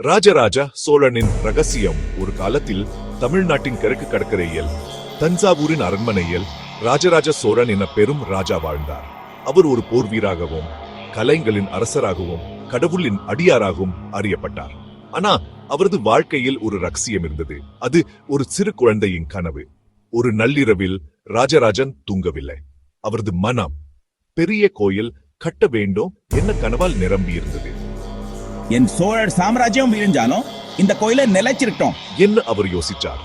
ராஜராஜ சோழனின் ரகசியம். ஒரு காலத்தில் தமிழ்நாட்டின் கிழக்கு கடற்கரையில் தஞ்சாவூரின் அரண்மனையில் ராஜராஜ சோழன் என பெரும் ராஜா வாழ்ந்தார். அவர் ஒரு போர் வீராகவும் கலைகளின் அரசராகவும் கடவுளின் அடியாராகவும் அறியப்பட்டார். ஆனா அவரது வாழ்க்கையில் ஒரு ரகசியம் இருந்தது. அது ஒரு சிறு குழந்தையின் கனவு. ஒரு நள்ளிரவில் ராஜராஜன் தூங்கவில்லை. அவரது மனம் பெரிய கோயில் கட்ட வேண்டும் என்ன கனவால் நிரம்பி இருந்தது. என் சோழர் சாம்ராஜ்யம் விரிஞ்சாலும் இந்த கோயிலை நிலைச்சிருக்கோம் என்ன அவர் யோசிச்சார்.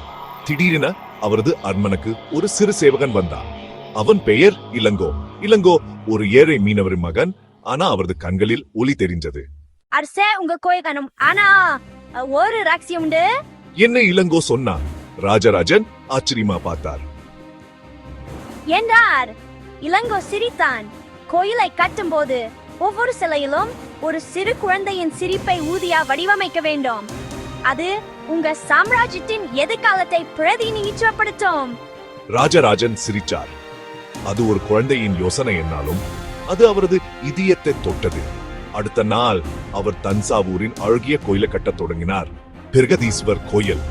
திடீரென அவரது அரண்மனைக்கு ஒரு சிறு சேவகன் வந்தான். அவன் பெயர் இளங்கோ. இளங்கோ ஒரு ஏழை மீனவர் மகன். ஆனா அவரது கண்களில் ஒளி தெரிஞ்சது. அரசே, உங்க கோயில் கணும். ஆனா ஒரு ரகசியம் உண்டு. என்ன இளங்கோ சொன்னான். ராஜராஜன் ஆச்சரியமா பார்த்தார். என்றார். இளங்கோ சிரித்தான். கோயிலை கட்டும் போது ஒவ்வொரு சிலையிலும் ஒரு சிறு குழந்தையின் சிரிப்பை ஊதியா வடிவமைக்க வேண்டும். அது உங்க சாம்ராஜ்யத்தின் எதிர்காலத்தை பிரதிநிதித்துவப்படுத்தும். ராஜராஜன் சிரிச்சார். அது ஒரு குழந்தையின் யோசனை என்னாலும் அது அவரது இதயத்தை தொட்டது. அடுத்த நாள் அவர் தஞ்சாவூரின் அழகிய கோயிலை கட்டத் தொடங்கினார். பிரகதீஸ்வர் கோயில்.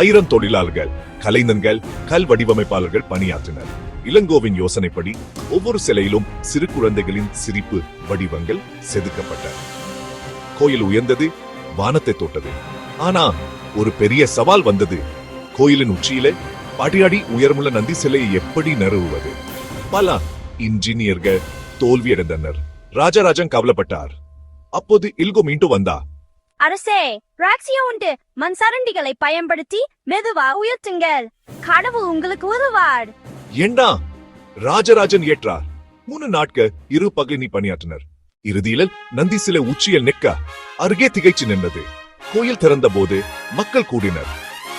1000 தொழிலாளர்கள், கலைஞர்கள், கல் வடிவமைப்பாளர்கள் பணியாற்றினர். இளங்கோவின் யோசனைப்படி ஒவ்வொரு சிலையிலும் சிறு குழந்தைகளின் சிரிப்பு வடிவங்கள் செதுக்கப்பட்டன. கோயில் உயர்ந்தது, வானத்தை தொட்டது. ஆனா ஒரு பெரிய சவால் வந்தது. கோயிலின் உச்சியிலே படியடி உயரமுள்ள நந்தி சிலையை எப்படி நிறுவுவது? பல இன்ஜினியர்கள் தோல்வியடைந்தனர். ராஜராஜன் கவலைப்பட்டார். அப்போது இல்கோ மீண்டும் வந்தா. அரசே, ரகசியம் உண்டு. மண் சரண்டிகளை பயன்படுத்தி மெதுவா உயர்த்துங்கள். கடவுள் உங்களுக்கு உதவார். ஏண்டா ராஜராஜன் ஏற்றார். 3 நாட்கள் இரு பகலினி பணியாற்றினர். இறுதியில் நந்தி சிலை உச்சியில் நிற்க அருகே திகைச்சு நின்றது. கோயில் திறந்த போது மக்கள் கூடினர்.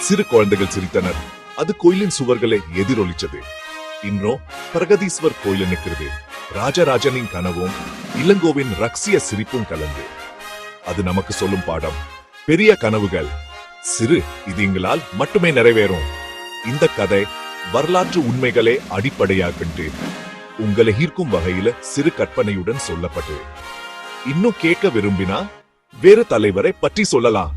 சிறு குழந்தைகள் சிரித்தனர். அது கோயிலின் சுவர்களை எதிரொலிச்சது. இன்னும் பிரகதீஸ்வர் கோயில் நிற்கிறது. ராஜராஜனின் கனவும் இளங்கோவின் ரகசிய சிரிப்பும் கலந்து. அது நமக்கு சொல்லும் பாடம். பெரிய கனவுகள் சிறு இதயங்களால் மட்டுமே நிறைவேறும். இந்த கதை வரலாற்று உண்மைகளே அடிப்படையாக கொண்டு உங்களை ஈர்க்கும் வகையில சிறு கற்பனையுடன் சொல்லப்பட்டு இன்னும் கேட்க விரும்பினா வேறு தலைவரை பற்றி சொல்லலாம்.